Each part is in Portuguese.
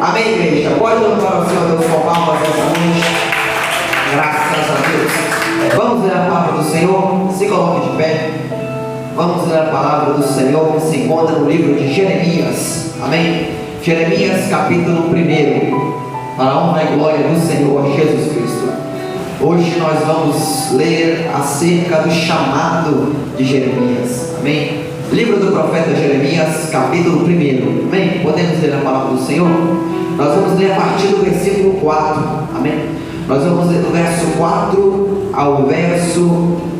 Amém, igreja? Pode louvar o Senhor Deus com palmas essa noite. Graças a Deus. Vamos ler a palavra do Senhor. Se coloque de pé. Vamos ler a palavra do Senhor que se encontra no livro de Jeremias. Amém? Jeremias capítulo 1. Para a honra e glória do Senhor Jesus Cristo. Hoje nós vamos ler acerca do chamado de Jeremias. Amém? Livro do profeta Jeremias, capítulo 1. Amém? Podemos ler a palavra do Senhor? Nós vamos ler a partir do versículo 4. Amém? Nós vamos ler do verso 4 ao verso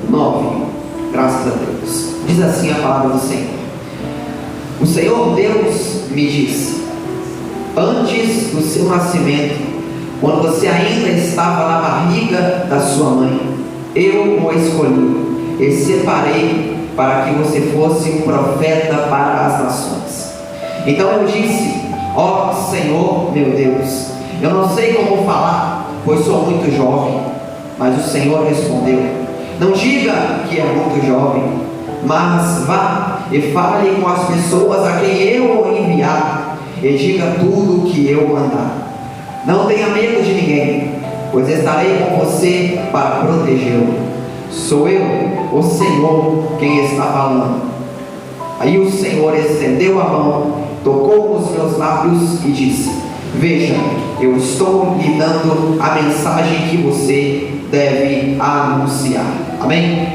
9. Graças a Deus. Diz assim a palavra do Senhor. O Senhor Deus me disse: antes do seu nascimento, quando você ainda estava na barriga da sua mãe, eu o escolhi e separei para que você fosse um profeta para as nações. Então eu disse: ó Senhor meu Deus, eu não sei como falar, pois sou muito jovem. Mas o Senhor respondeu: não diga que é muito jovem, mas vá e fale com as pessoas a quem eu vou enviar, e diga tudo o que eu mandar. Não tenha medo de ninguém, pois estarei com você para protegê-lo. Sou eu, o Senhor, quem está falando. Aí o Senhor estendeu a mão, tocou nos meus lábios e disse: veja, eu estou lhe dando a mensagem que você deve anunciar. Amém?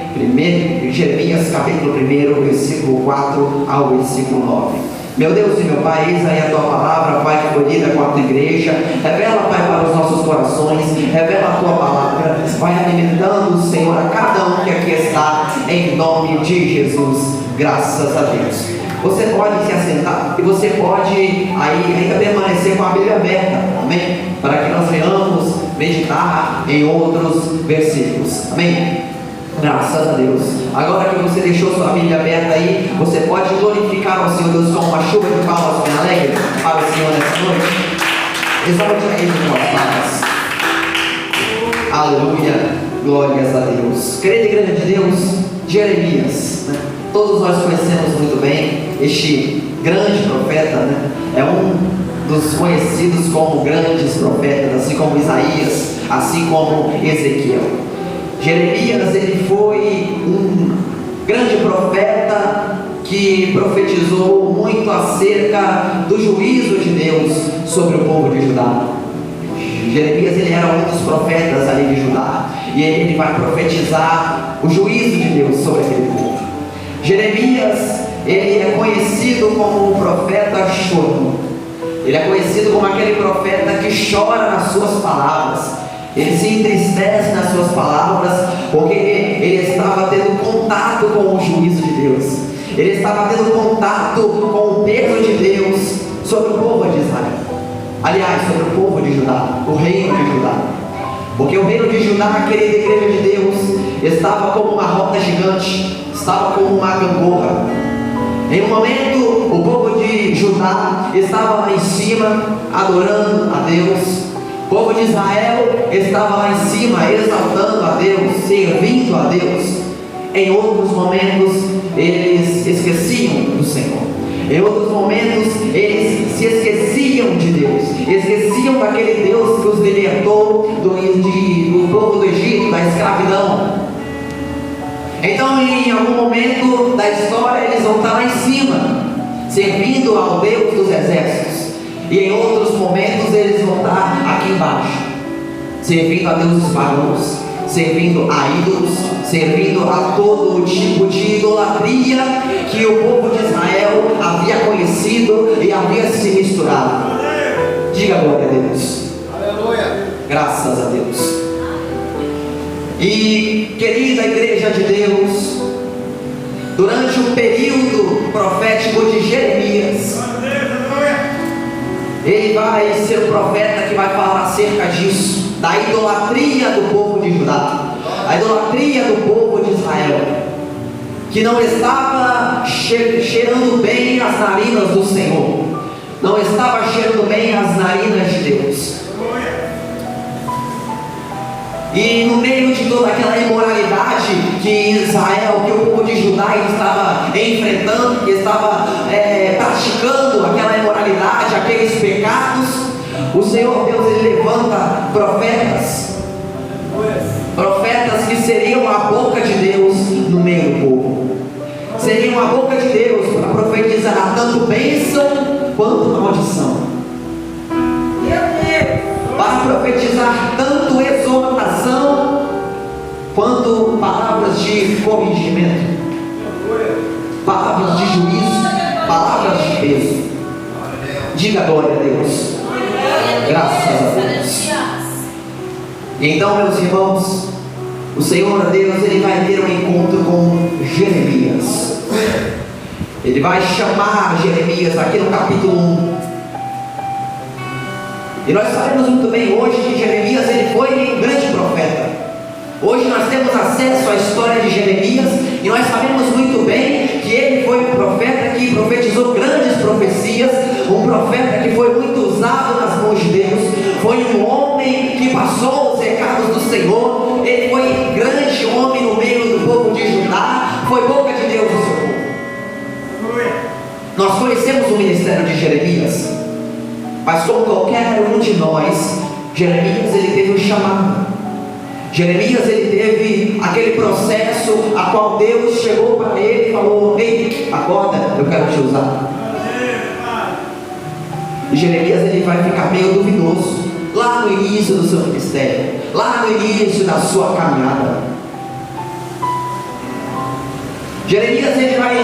Jeremias capítulo 1, versículo 4 ao versículo 9. Meu Deus e meu Pai, eis aí a Tua palavra, Pai, que foi lida com a Tua igreja. Revela, Pai, para os nossos corações. Revela a Tua palavra. Vai alimentando, Senhor, a cada um que aqui está, em nome de Jesus. Graças a Deus. Você pode se assentar e você pode aí ainda permanecer com a Bíblia aberta. Amém? Para que nós venhamos meditar em outros versículos. Amém? Graças a Deus. Agora que você deixou sua Bíblia aberta aí, você pode glorificar o Senhor Deus com uma chuva de palmas bem alegre para o Senhor nessa noite. Exalte a Ele com as palmas. Aleluia. Glórias a Deus. Querida igreja de Deus, Jeremias, né? Todos nós conhecemos muito bem este grande profeta, né? É um dos conhecidos como grandes profetas, assim como Isaías, assim como Ezequiel. Jeremias, ele foi um grande profeta que profetizou muito acerca do juízo de Deus sobre o povo de Judá. Jeremias, ele era um dos profetas ali de Judá, e ele vai profetizar o juízo de Deus sobre aquele povo. Jeremias, ele é conhecido como o profeta chorão. Ele é conhecido como aquele profeta que chora nas suas palavras. Ele se entristece nas suas palavras, porque ele estava tendo contato com o juízo de Deus. Ele estava tendo contato com o peso de Deus sobre o povo de Israel. Aliás, sobre o povo de Judá, o reino de Judá. Porque o reino de Judá, querida igreja de Deus, estava como uma roda gigante, estava como uma gangorra. Em um momento, o povo de Judá estava lá em cima, adorando a Deus. O povo de Israel estava lá em cima, exaltando a Deus, servindo a Deus. Em outros momentos, eles esqueciam do Senhor. Em outros momentos, eles se esqueciam de Deus. Esqueciam daquele Deus que os libertou do povo do Egito, da escravidão. Então, em algum momento da história, eles vão estar lá em cima, servindo ao Deus dos exércitos. E em outros momentos eles vão estar aqui embaixo, servindo a deuses pagãos, servindo a ídolos, servindo a todo tipo de idolatria que o povo de Israel havia conhecido e havia se misturado. Diga glória a Deus. Aleluia. Graças a Deus. E querida igreja de Deus, durante o período profético de Jeremias, ele vai ser o profeta que vai falar acerca disso, da idolatria do povo de Judá, a idolatria do povo de Israel, que não estava cheirando bem as narinas do Senhor, não estava cheirando bem as narinas de Deus. E no meio de toda aquela imoralidade que Israel, que o povo de Judá estava enfrentando, que estava praticando aquela imoralidade, aqueles pecados, O Senhor Deus, Ele levanta profetas que seriam a boca de Deus no meio do povo, seriam a boca de Deus para profetizar tanto bênção quanto maldição, para profetizar tanto exortação quanto palavras de corrigimento, palavras de juízo, palavras de peso. Diga glória a Deus. Graças a Deus. E então, meus irmãos, o Senhor Deus, Ele vai ter um encontro com Jeremias. Ele vai chamar Jeremias aqui no capítulo 1. E nós sabemos muito bem hoje que Jeremias, ele foi um grande profeta. Hoje nós temos acesso à história de Jeremias e nós sabemos muito bem que ele foi um profeta que profetizou grandes profecias, um profeta que foi muito usado nas mãos de Deus, foi um homem que passou os recados do Senhor, ele foi um grande homem no meio do povo de Judá, foi boca de Deus no seu povo. Nós conhecemos o ministério de Jeremias, mas como qualquer um de nós, Jeremias ele teve um chamado. Jeremias ele teve aquele processo a qual Deus chegou para ele e falou: ei, acorda, eu quero te usar. E Jeremias ele vai ficar meio duvidoso lá no início do seu ministério, lá no início da sua caminhada. Jeremias ele vai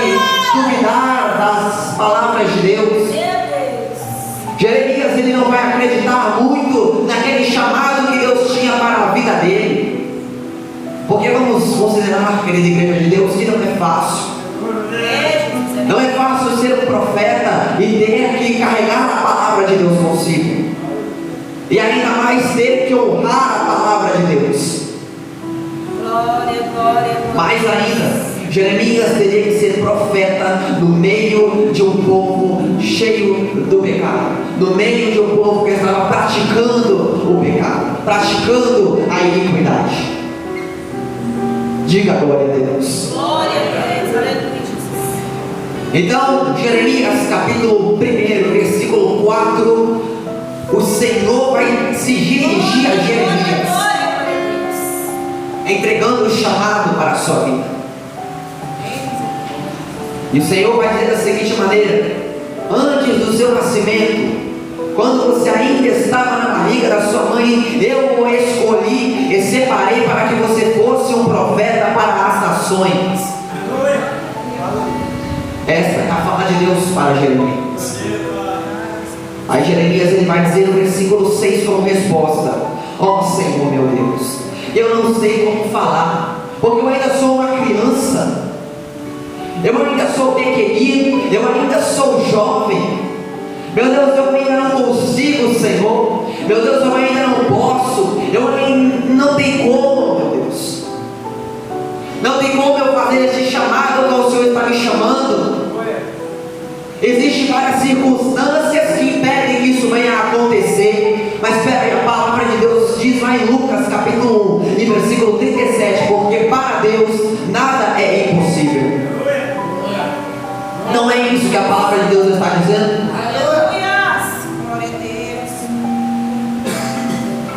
duvidar das palavras de Deus. Jeremias ele não vai acreditar muito naquele chamado que Deus tinha para a vida dele, porque vamos considerar, querida igreja de Deus, que não é fácil. Não é fácil ser um profeta e ter que carregar a palavra de Deus consigo, e ainda mais ter que honrar a palavra de Deus. Mais ainda, Jeremias teria que ser profeta no meio de um povo cheio do pecado, no meio de um povo que estava praticando o pecado, praticando a iniquidade. Diga glória a Deus. Glória a Deus, aleluia. Então, Jeremias capítulo 1, versículo 4, o Senhor vai se dirigir a Jeremias, entregando o chamado para a sua vida. E o Senhor vai dizer da seguinte maneira: antes do seu nascimento, quando você ainda estava na barriga da sua mãe, eu o escolhi e separei para que você fosse um profeta para as nações. Esta é a fala de Deus para Jeremias. Aí Jeremias ele vai dizer no versículo 6 como resposta: ó Senhor meu Deus, eu não sei como falar, porque eu ainda sou uma criança, eu ainda sou pequenino, eu ainda sou jovem. Meu Deus, eu ainda não consigo, Senhor. Meu Deus, eu ainda não posso. Eu ainda não tem como, meu Deus. Não tem como eu fazer esse chamado que o Senhor está me chamando. Existem várias circunstâncias que impedem que isso venha a acontecer. Mas espera aí, a palavra de Deus diz lá em Lucas capítulo 1, e versículo 37, porque para Deus nada é impossível. Não é isso que a palavra de Deus está dizendo?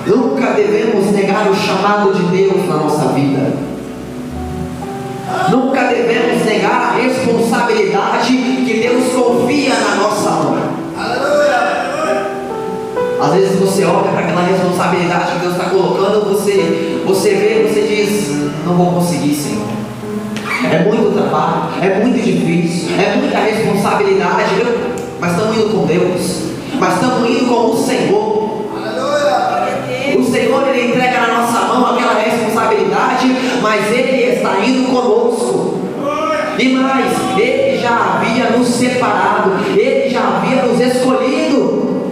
Nunca devemos negar o chamado de Deus na nossa vida. Nunca devemos negar a responsabilidade que Deus confia na nossa mão. Às vezes você olha para aquela responsabilidade que Deus está colocando, você vê, você diz: não vou conseguir, Senhor. É muito trabalho, é muito difícil, é muita responsabilidade. Mas estamos indo com Deus, mas estamos indo com o Senhor. O Senhor ele entrega na nossa mão aquela responsabilidade, mas Ele está indo conosco. E mais, Ele já havia nos separado, Ele já havia nos escolhido.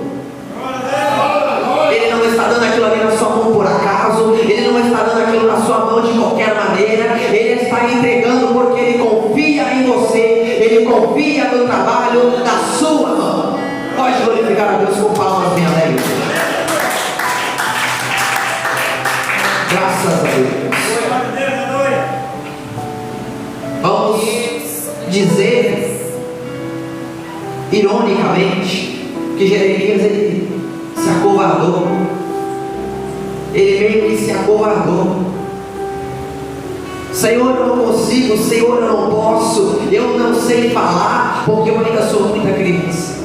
Ele não está dando aquilo ali na sua mão por acaso, Ele não está dando aquilo na sua mão de qualquer maneira. Ele está entregando porque Ele confia em você, Ele confia no trabalho da sua mão. Pode glorificar a Deus com palmas bem alegres. Graças a Deus. Vamos dizer, ironicamente, que Jeremias ele se acovardou. Ele meio que se acovardou. Senhor, eu não consigo, Senhor, eu não posso, eu não sei falar, porque eu ainda sou muita criança,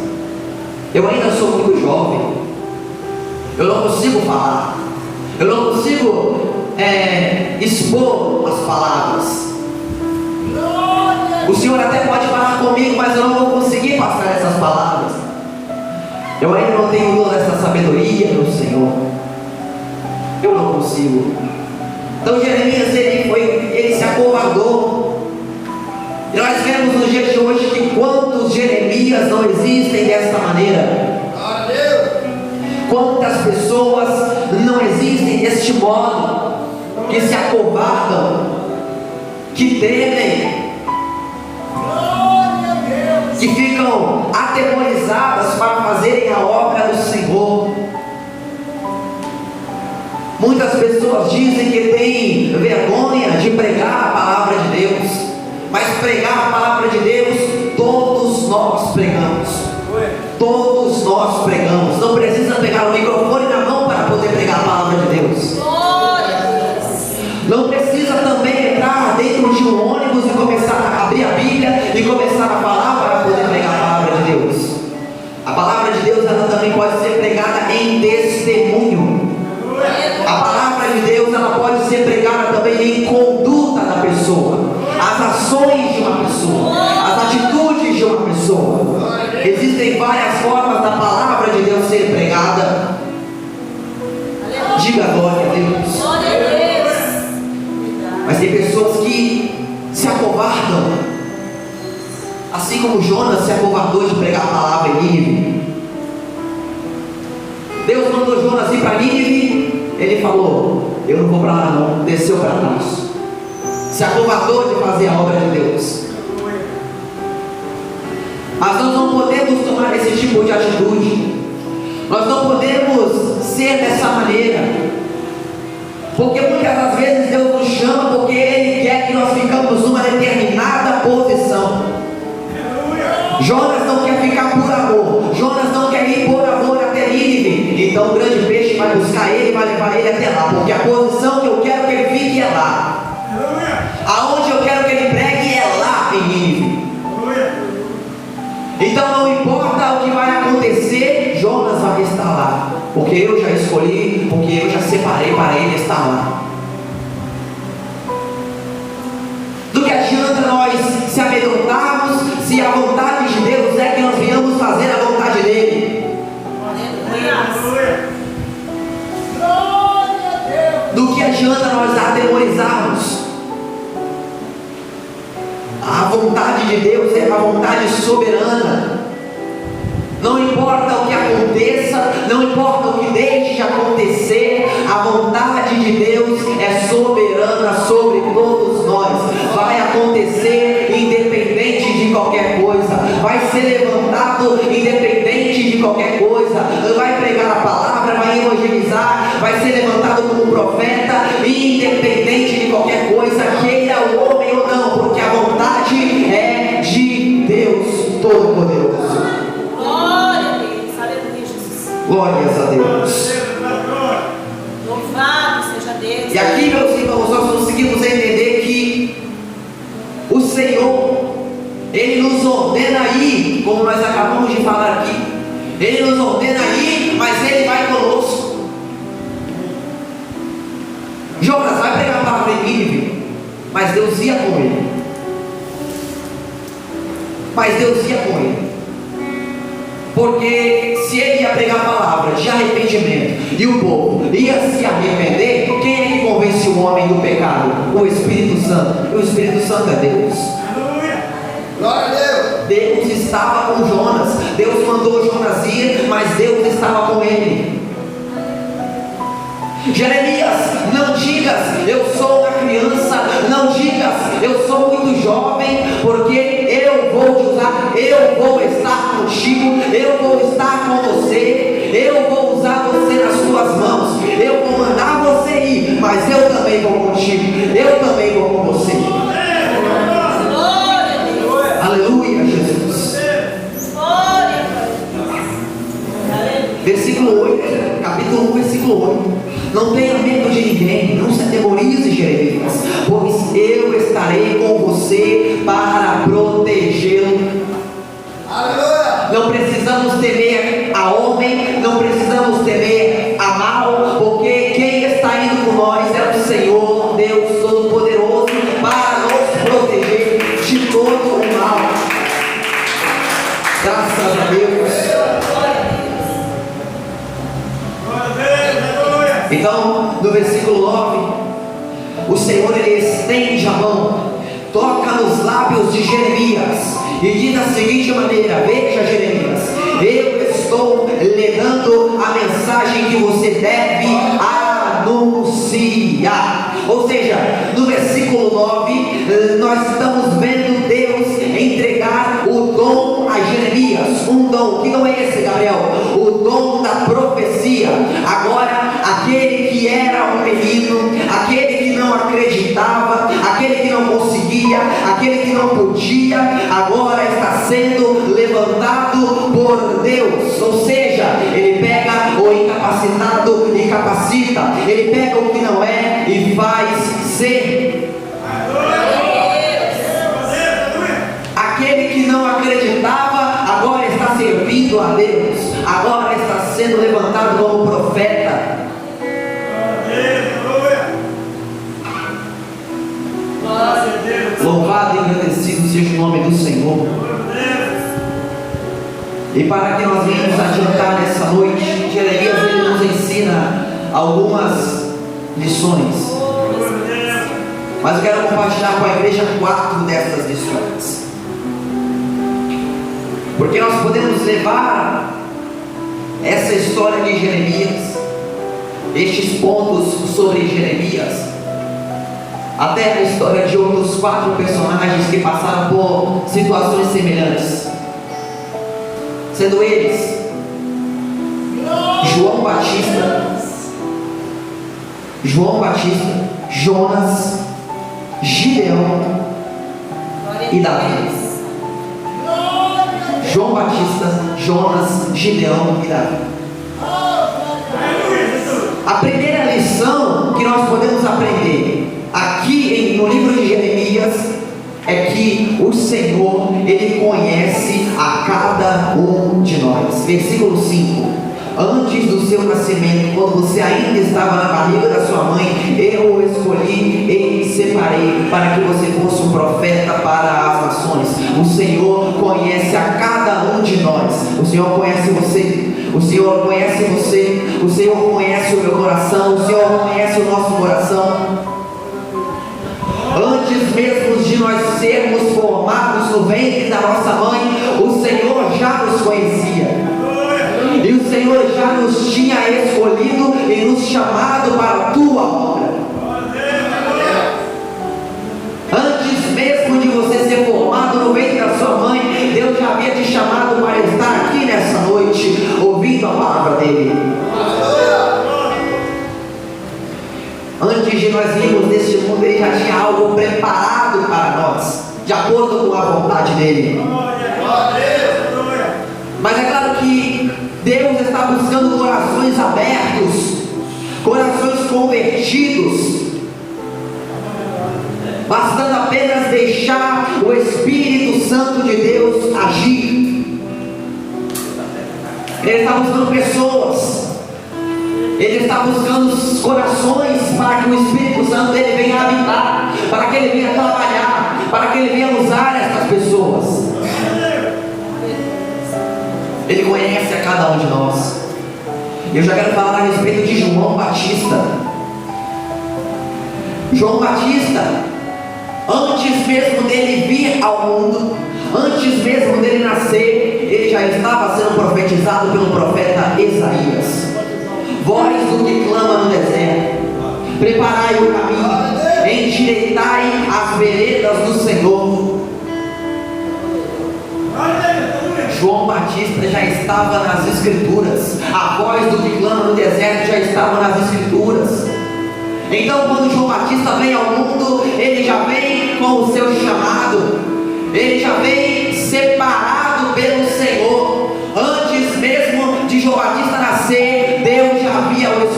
eu ainda sou muito jovem, eu não consigo falar, eu não consigo expor as palavras. O Senhor até pode falar comigo, mas eu não vou conseguir passar essas palavras. Eu ainda não tenho toda essa sabedoria, meu Senhor. Eu não consigo. Então Jeremias, ele se acovardou. E nós vemos nos dias de hoje que quantos Jeremias não existem dessa maneira. Quantas pessoas não existem deste modo, que se acovardam, que temem, que ficam atemorizadas para fazerem a obra do Senhor. Muitas pessoas dizem que têm vergonha de pregar a palavra de Deus, mas pregar a palavra de Deus, todos nós pregamos. Todos nós pregamos. Não precisa pegar o microfone na mão para poder pregar a palavra de Deus. Não precisa também entrar dentro de um ônibus e começar a abrir a Bíblia e começar a falar para poder pregar a palavra de Deus. A palavra de Deus, ela também pode ser pregada em testemunho. A palavra de Deus, ela pode ser pregada também em conduta da pessoa, as ações de uma pessoa, as atitudes de uma pessoa. Existem várias formas da palavra de Deus ser pregada. Diga glória a Deus. Mas tem pessoas que se acovardam, assim como Jonas se acovardou de pregar a palavra em Nínive. Deus mandou Jonas ir para Nínive. Ele falou: eu não vou para lá não. Desceu para Tarso. Se acovardou de fazer a obra de Deus. Mas nós não podemos tomar esse tipo de atitude. Nós não podemos ser dessa maneira. Porque muitas das vezes Deus nos chama porque Ele quer que nós ficamos numa determinada posição. Jonas não quer ficar por amor. Jonas não quer ir por amor até Nínive. Então o grande peixe vai buscar ele e vai levar ele até lá. Porque a posição que eu quero que ele fique é lá. Aonde eu quero que ele pregue é lá em Nínive. Então não importa o que vai acontecer, Jonas vai estar lá. Porque eu já escolhi, porque eu já separei para ele estar lá. Do que adianta nós se amedrontarmos se a vontade de Deus é que nós venhamos fazer a vontade dele? Do que adianta nós atemorizarmos? A vontade de Deus é uma vontade soberana. Não importa o que aconteça, não importa o que deixe de acontecer, a vontade de Deus é soberana sobre todos nós. Vai acontecer independente de qualquer coisa, vai ser levantado independente de qualquer coisa, vai pregar a palavra, vai evangelizar, vai ser levantado como profeta, independente de qualquer coisa, queira o homem ou não, porque a vontade é de Deus Todo-Poderoso. Glórias a Deus. Louvado seja Deus. E aqui, meus irmãos, nós conseguimos entender que o Senhor, Ele nos ordena ir, como nós acabamos de falar aqui. Ele nos ordena ir, mas Ele vai conosco. Jonas vai pregar a palavra em Nínive, mas Deus ia com ele. Mas Deus ia com ele. Porque se ele ia pregar a palavra de arrependimento e o povo ia se arrepender, quem é que convence o homem do pecado? O Espírito Santo. E o Espírito Santo é Deus. Glória a Deus. Deus estava com Jonas. Deus mandou Jonas ir, mas Deus estava com ele. Jeremias, não digas eu sou uma criança, não digas eu sou muito jovem, porque eu vou te usar, eu vou estar contigo, eu vou estar com você, eu vou usar você nas tuas mãos, eu vou mandar você ir, mas eu também vou contigo, eu também vou com você. Aleluia, Jesus. Versículo 8, capítulo 1, versículo 8. Não tenha medo de ninguém, não se atemorize, Jeremias, pois eu estarei com você para protegê-lo. Não precisamos temer a homem, não precisamos temer a mal, porque quem está indo com nós é o Senhor, Deus Todo-Poderoso, para nos proteger de todo o mal. Graças a Deus. Então, no versículo 9, o Senhor ele estende a mão, toca nos lábios de Jeremias e diz da seguinte maneira: veja, Jeremias, eu estou lhe dando a mensagem que você deve anunciar. Ou seja, no versículo 9, nós estamos vendo Deus entregar o dom a Jeremias. Um dom, que não é esse, Gabriel? O dom da profecia. Agora, aquele que era um menino, aquele que não acreditava, aquele que não conseguia, aquele que não podia, agora está sendo levantado por Deus. Ou seja, ele pega o incapacitado e capacita, ele pega o que não é e faz ser. Aquele que não acreditava agora está servindo a Deus, agora está sendo levantado como profeta. Louvado e agradecido seja o nome do Senhor. E para que nós venhamos adiantar nessa noite, Jeremias ele nos ensina algumas lições, mas eu quero compartilhar com a igreja 4 dessas lições, porque nós podemos levar essa história de Jeremias, estes pontos sobre Jeremias, até a história de outros 4 personagens que passaram por situações semelhantes, sendo eles João Batista, Jonas, Gideão e Davi. João Batista, Jonas, Gideão e Davi. A primeira lição que nós podemos aprender aqui no livro de Jeremias é que o Senhor ele conhece a cada um de nós. Versículo 5: antes do seu nascimento, quando você ainda estava na barriga da sua mãe, eu o escolhi e separei para que você fosse um profeta para as nações. O Senhor conhece a cada um de nós. O Senhor conhece você, o Senhor conhece você, o Senhor conhece o meu coração, o Senhor conhece o nosso coração. Antes mesmo de nós sermos formados no ventre da nossa mãe, o Senhor já nos conhecia. E o Senhor já nos tinha escolhido e nos chamado para a tua obra. Antes mesmo de você ser formado no ventre da sua mãe, Deus já havia te chamado para estar aqui nessa noite, ouvindo a palavra dele. Antes de nós irmos neste mundo, ele já tinha algo preparado para nós, de acordo com a vontade dele. Mas é claro que Deus está buscando corações abertos, corações convertidos, bastando apenas deixar o Espírito Santo de Deus agir. Ele está buscando pessoas, Ele está buscando os corações para que o Espírito Santo dele venha habitar, para que Ele venha trabalhar, para que Ele venha usar essas pessoas. Ele conhece a cada um de nós. Eu já quero falar a respeito de João Batista. João Batista, antes mesmo dele vir ao mundo, antes mesmo dele nascer, ele já estava sendo profetizado pelo profeta Isaías. Voz do que clama no deserto: preparai o caminho, endireitai as veredas do Senhor. João Batista já estava nas Escrituras. A voz do que clama no deserto já estava nas Escrituras. Então, quando João Batista vem ao mundo, ele já vem com o seu chamado, ele já vem separado pelo Senhor. Antes mesmo de João Batista nascer,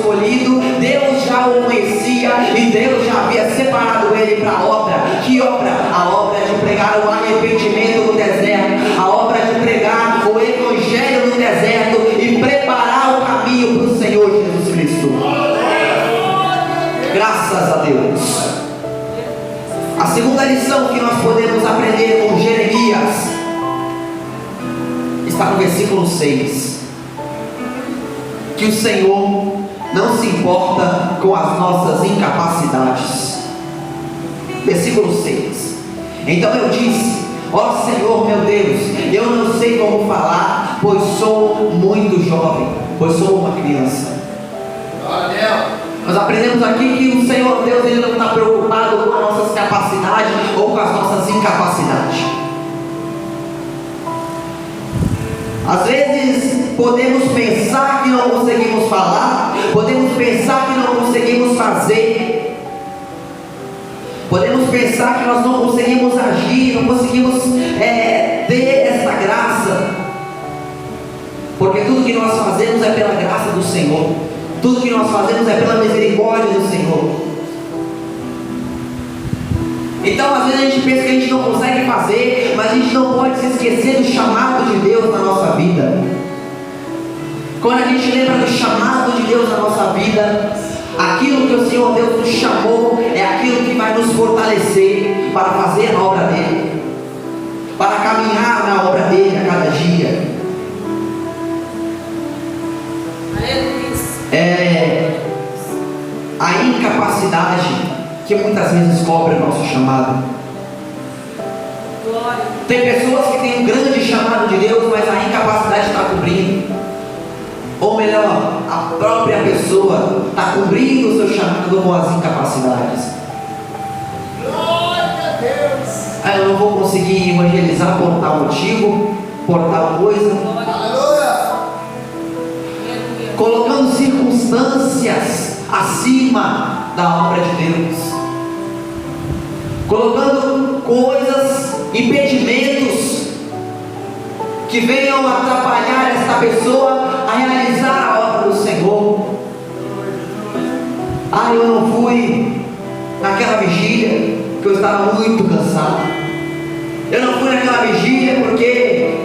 escolhido, Deus já o conhecia e Deus já havia separado ele para a obra. Que obra? A obra de pregar o arrependimento no deserto, a obra de pregar o evangelho no deserto e preparar o caminho para o Senhor Jesus Cristo. Graças a Deus. A segunda lição que nós podemos aprender com Jeremias está no versículo 6. Que o Senhor não se importa com as nossas incapacidades. Versículo 6. Então eu disse: ó Senhor meu Deus, eu não sei como falar, pois sou muito jovem, pois sou uma criança. Nós aprendemos aqui que o Senhor Deus, Ele não está preocupado com as nossas capacidades ou com as nossas incapacidades. Às vezes podemos pensar que não conseguimos falar, podemos pensar que não conseguimos fazer, podemos pensar que nós não conseguimos agir, não conseguimos ter essa graça, porque tudo que nós fazemos é pela graça do Senhor, tudo que nós fazemos é pela misericórdia do Senhor. Então às vezes a gente pensa que a gente não consegue fazer, mas a gente não pode se esquecer do chamado de Deus na nossa vida. Quando a gente lembra do chamado de Deus na nossa vida, aquilo que o Senhor Deus nos chamou é aquilo que vai nos fortalecer para fazer a obra dele, para caminhar na obra dele a cada dia. A incapacidade que muitas vezes cobre o nosso chamado. Tem pessoas que têm um grande chamado de Deus, mas a incapacidade está cobrindo. Ou melhor, a própria pessoa está cobrindo o seu chamado com as incapacidades. Glória a Deus! Eu não vou conseguir evangelizar por tal motivo, por tal coisa. Aleluia! Colocando circunstâncias acima da obra de Deus, colocando coisas, impedimentos que venham atrapalhar esta pessoa a realizar a obra do Senhor. Eu não fui naquela vigília porque eu estava muito cansado. Eu não fui naquela vigília porque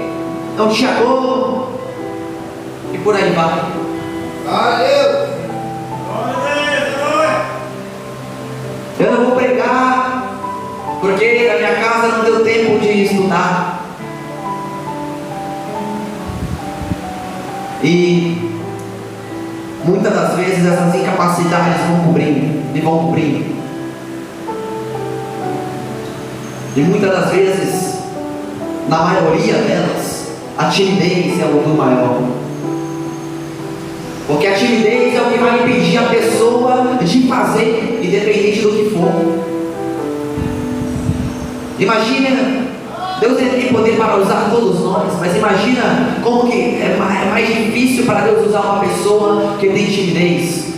não tinha como. E por aí vai. Valeu! Eu não vou pregar porque na minha casa não deu tempo de estudar. E muitas das vezes essas incapacidades vão cobrindo e vão cobrindo. E muitas das vezes, na maioria delas, a timidez é o do maior. Porque a timidez é o que vai impedir a pessoa de fazer, independente do que for. Imagina, Deus tem poder para usar todos nós, mas imagina como que é mais difícil para Deus usar uma pessoa que tem timidez,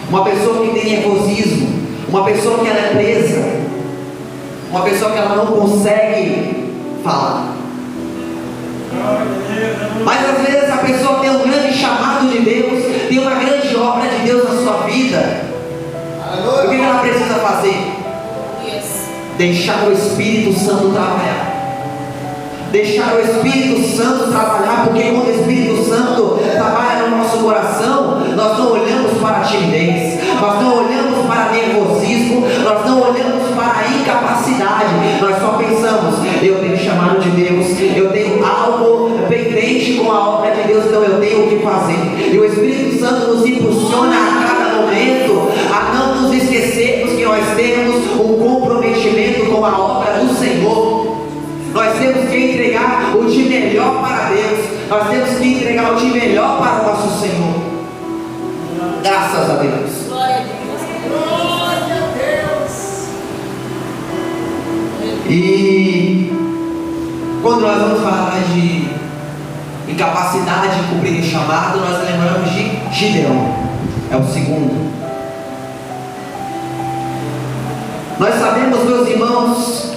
uma pessoa que tem nervosismo, uma pessoa que ela é presa, uma pessoa que ela não consegue falar. Mas às vezes a pessoa tem um grande chamado de Deus, tem uma grande obra de Deus na sua vida. O que ela precisa fazer? Deixar o Espírito Santo trabalhar. Deixar o Espírito Santo trabalhar, porque quando o Espírito Santo trabalha no nosso coração, nós não olhamos para a timidez, nós não olhamos para nervosismo, nós não olhamos para a incapacidade, nós só pensamos: eu tenho chamado de Deus, eu tenho algo pendente com a obra de Deus, então eu tenho o que fazer. E o Espírito Santo nos impulsiona a cada momento a não nos esquecermos que nós temos um comprometimento com a obra do Senhor. Nós temos que entregar o de melhor para Deus, nós temos que entregar o de melhor para o nosso Senhor. Graças a Deus. Glória a Deus. Glória a Deus. E quando nós vamos falar de incapacidade de cumprir o chamado, nós lembramos de Gideão. É o segundo. Nós sabemos, meus irmãos,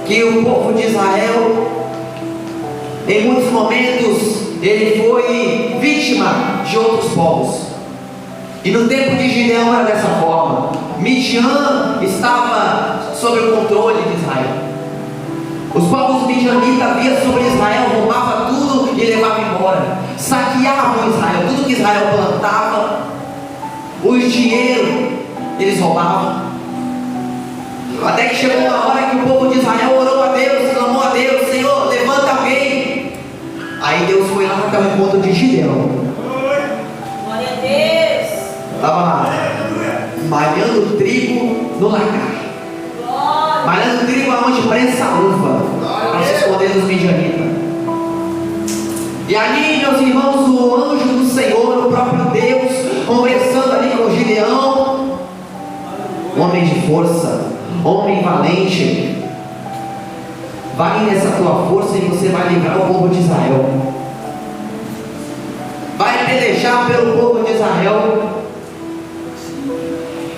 que o povo de Israel, em muitos momentos, ele foi vítima de outros povos. E no tempo de Gideão era dessa forma. Midian estava sob o controle de Israel. Os povos midianitas vinham sobre Israel, roubavam tudo e levavam embora. Saqueavam Israel, tudo que Israel plantava, os dinheiros eles roubavam. Até que chegou uma hora que o povo de Israel orou a Deus, clamou a Deus: Senhor, levanta alguém. Aí Deus foi lá até o encontro de Gideão. Glória a Deus. Estava lá, malhando trigo no lagar. Malhando trigo aonde prensa a uva, para se esconder dos midianitas. E ali, meus irmãos, o anjo do Senhor, o próprio Deus, conversando ali com Gideão, homem de força, homem valente, vai nessa tua força e você vai livrar o povo de Israel. Vai pelejar pelo povo de Israel.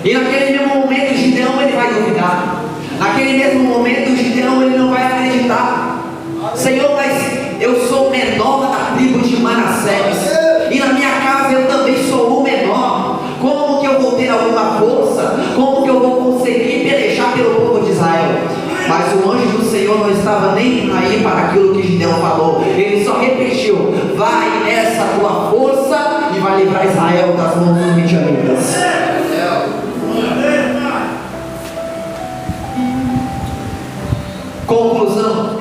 E naquele mesmo momento Gideão ele vai duvidar. Naquele mesmo momento Gideão ele não vai acreditar. Senhor, mas eu sou o menor da tribo de Manassés, e na minha casa eu também sou o menor. Como que eu vou ter alguma força? Como que eu vou conseguir pelejar pelo povo de Israel? Mas o anjo do Senhor não estava nem aí para aquilo que Gideão falou. Ele só repetiu: vai nessa tua força e vai livrar Israel das mãos dos midianitas. Conclusão: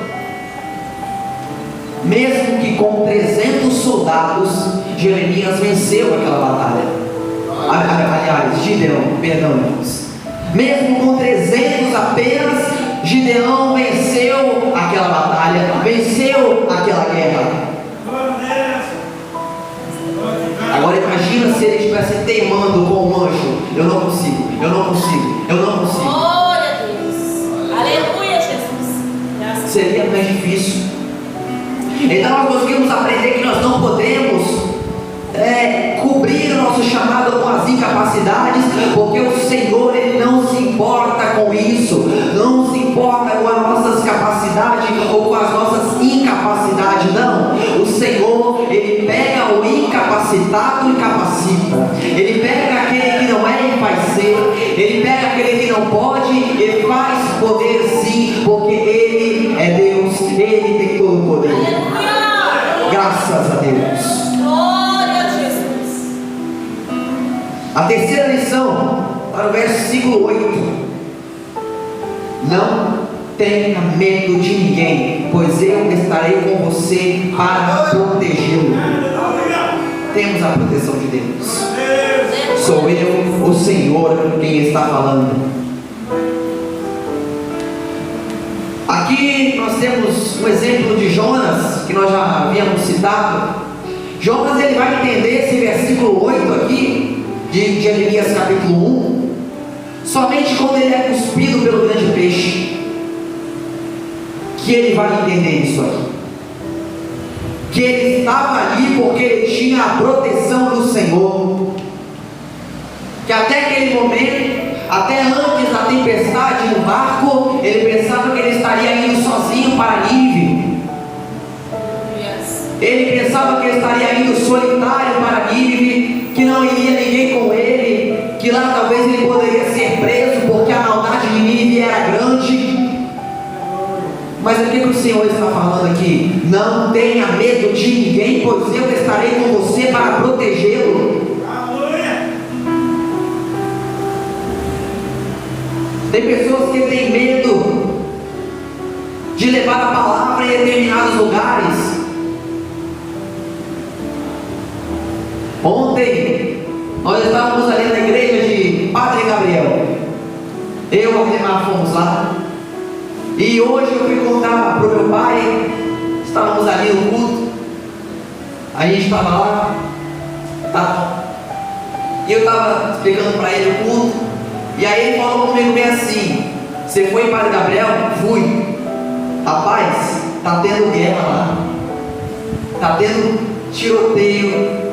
mesmo que com 300 soldados, Jeremias venceu aquela batalha. Aliás, Gideão, perdão, irmãos. Mesmo com 300 apenas, Gideão venceu aquela batalha, venceu aquela guerra. Agora imagina se ele estivesse teimando com o anjo: eu não consigo, eu não consigo, eu não consigo. Glória a Deus. Aleluia, Jesus. Seria mais difícil. Então nós conseguimos aprender que nós não podemos cobrir o nosso chamado com as incapacidades, porque o Senhor ele não se importa com isso, não se importa com as nossas capacidades ou com as nossas incapacidades, não. O Senhor ele pega o incapacitado e capacita. Ele pega aquele que não é e faz ser. Ele pega aquele que não pode, ele faz poder sim, porque ele é Deus, ele tem todo o poder. Graças a Deus. A terceira lição, para o versículo 8: não tenha medo de ninguém, pois eu estarei com você para protegê-lo. Temos a proteção de Deus. Sou eu, o Senhor, quem está falando. Aqui nós temos um exemplo de Jonas, que nós já havíamos citado. Jonas ele vai entender esse versículo 8 aqui de Jeremias capítulo 1 somente quando ele é cuspido pelo grande peixe, que ele vai entender isso aqui, que ele estava ali porque ele tinha a proteção do Senhor, que até aquele momento, até antes da tempestade no barco, ele pensava que ele estaria indo sozinho para Nínive. Ele pensava que ele estaria indo solitário para Nínive, que não iria ninguém com ele, que lá talvez ele poderia ser preso, porque a maldade de Nínive era grande. Mas o que o Senhor está falando aqui? Não tenha medo de ninguém, pois eu estarei com você para protegê-lo. Tem pessoas que têm medo de levar a palavra em determinados lugares. Ontem nós estávamos ali na igreja de Padre Gabriel. Eu e o Ademar fomos lá. E hoje eu fui contar para o meu pai. Estávamos ali no culto. A gente estava lá. Tá? E eu estava explicando para ele o culto. E aí ele falou comigo bem assim: você foi para Gabriel? Fui. Rapaz, tá tendo guerra lá. Tá tendo tiroteio.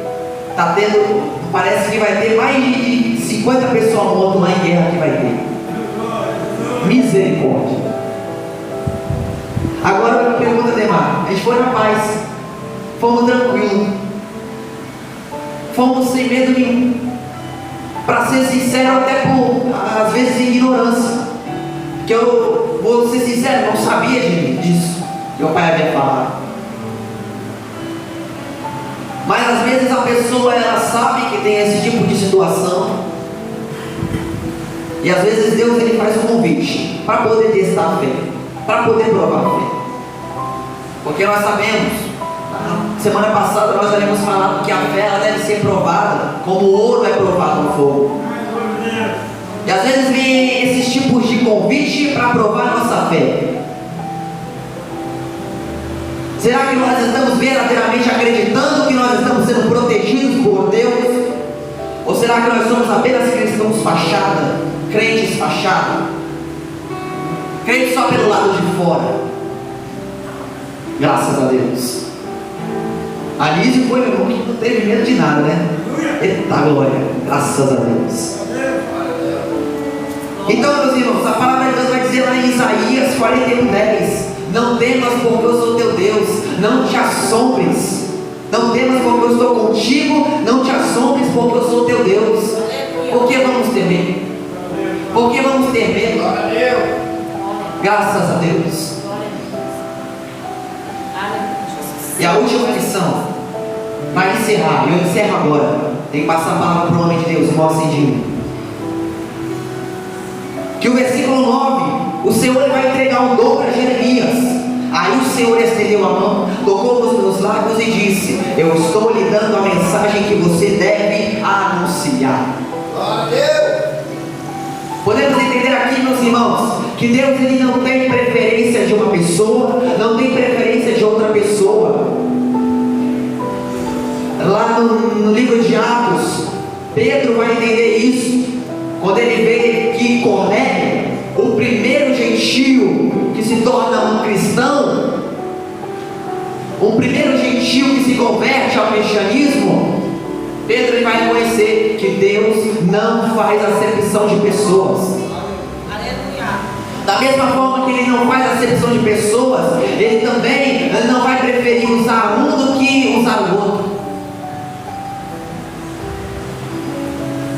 Tá tendo, parece que vai ter mais de 50 pessoas mortas lá em guerra que vai ter. Misericórdia. Agora eu pergunto, Ademar, a gente foi na paz, fomos tranquilos, fomos sem medo nenhum. Para ser sincero, até por, às vezes, ignorância. Que eu vou ser sincero, não sabia disso. Meu pai havia falado. Mas às vezes a pessoa, ela sabe que tem esse tipo de situação. E às vezes Deus, ele faz um convite para poder testar a fé, para poder provar a fé. Porque nós sabemos, semana passada nós havíamos falado que a fé, ela deve ser provada como o ouro é provado no fogo. E às vezes vem esses tipos de convite para provar a nossa fé. Será que nós estamos verdadeiramente acreditando que nós estamos sendo protegidos por Deus? Ou será que nós somos apenas cristãos fachada, crentes fachada, crentes só pelo lado de fora? Graças a Deus. A Lísio foi, meu irmão, que não teve medo de nada, né? Eita glória, graças a Deus. Então, meus irmãos, a palavra de Deus vai dizer lá em Isaías 41:10: não temas, porque eu sou teu Deus, não te assombres. Não temas, porque eu estou contigo, não te assombres, porque eu sou teu Deus. Por que vamos temer? Por que vamos ter medo? Graças a Deus. E a última lição, para encerrar, eu encerro agora. Tem que passar a palavra para o homem de Deus, irmão Acendinho. Que o versículo 9, o Senhor vai entregar o dom para Jeremias. Aí o Senhor estendeu a mão, tocou nos meus lábios e disse: eu estou lhe dando a mensagem que você deve anunciar. Podemos entender aqui, meus irmãos, que Deus, ele não tem preferência de uma pessoa, não tem preferência de outra pessoa. Lá no livro de Atos, Pedro vai entender isso quando ele vê que Cornélio, o primeiro gentio que se torna um cristão, um primeiro gentio que se converte ao cristianismo, Pedro, ele vai reconhecer que Deus não faz acepção de pessoas. Aleluia. Da mesma forma que ele não faz acepção de pessoas, ele também não vai preferir usar um do que usar o outro.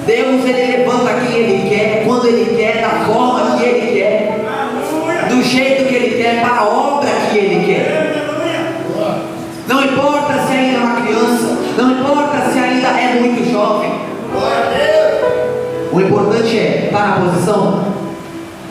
Deus, ele levanta quem ele quer, quando ele quer, da forma que ele quer, do jeito que ele quer, para a obra que ele quer. Não importa se ainda é uma criança, não importa se ainda é muito jovem. O importante é estar na posição.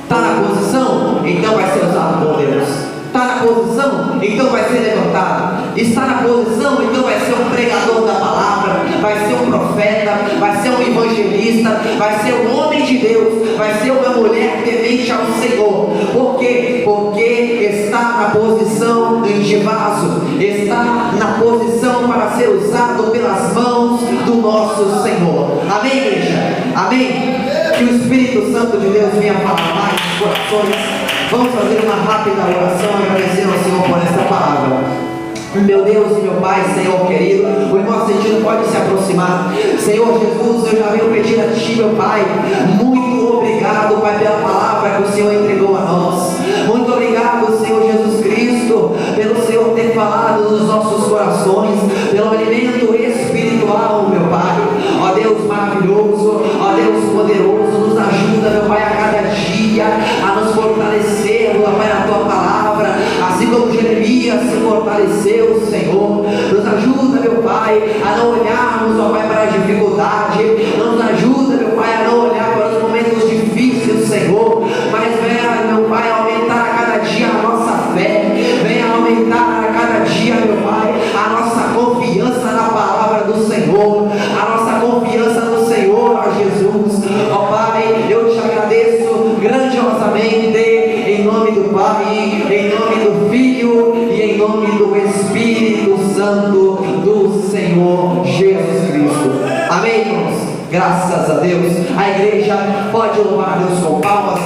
Está na posição, então vai ser usado por Deus. Está na posição, então vai ser levantado. Está na posição, então vai ser um pregador da palavra, vai ser um profeta, vai ser um evangelista, vai ser um homem de Deus, vai ser uma mulher temente ao Senhor. Por quê? Porque está na posição de vaso, está na posição para ser usado pelas mãos do nosso Senhor. Amém, igreja? Amém? Que o Espírito Santo de Deus venha falar mais nos corações. Vamos fazer uma rápida oração, agradecendo ao Senhor por esta palavra. Meu Deus e meu Pai, Senhor querido, o irmão Acendinho pode se aproximar. Senhor Jesus, eu já venho pedir a Ti, meu Pai, muito obrigado, Pai, pela palavra que o Senhor entregou a nós. Muito obrigado, Senhor Jesus Cristo, pelo Senhor ter falado nos nossos corações, pelo alimento espiritual, meu Pai. Ó Deus maravilhoso, ó Deus poderoso, nos ajuda, meu Pai, a cada dia a nos fortalecer, meu Pai, na Tua palavra, assim como Jeremias se fortaleceu, Senhor. Nos ajuda, meu Pai, a não olharmos, ó Pai, para a dificuldade. Nos ajuda, meu Pai, a não olhar para os momentos difíceis, Senhor, mas venha, meu Pai, aumentar a cada dia a nossa fé. Venha aumentar a cada dia, meu Pai, a nossa confiança na palavra do Senhor, a nossa confiança no Senhor, ó Jesus. Ó Pai, eu te agradeço grandiosamente, em nome do Pai, em nome do Filho e em nome do Espírito Santo do Senhor Jesus Cristo. Amém, irmãos? Graças a Deus. A igreja pode louvar a Deus com palmas.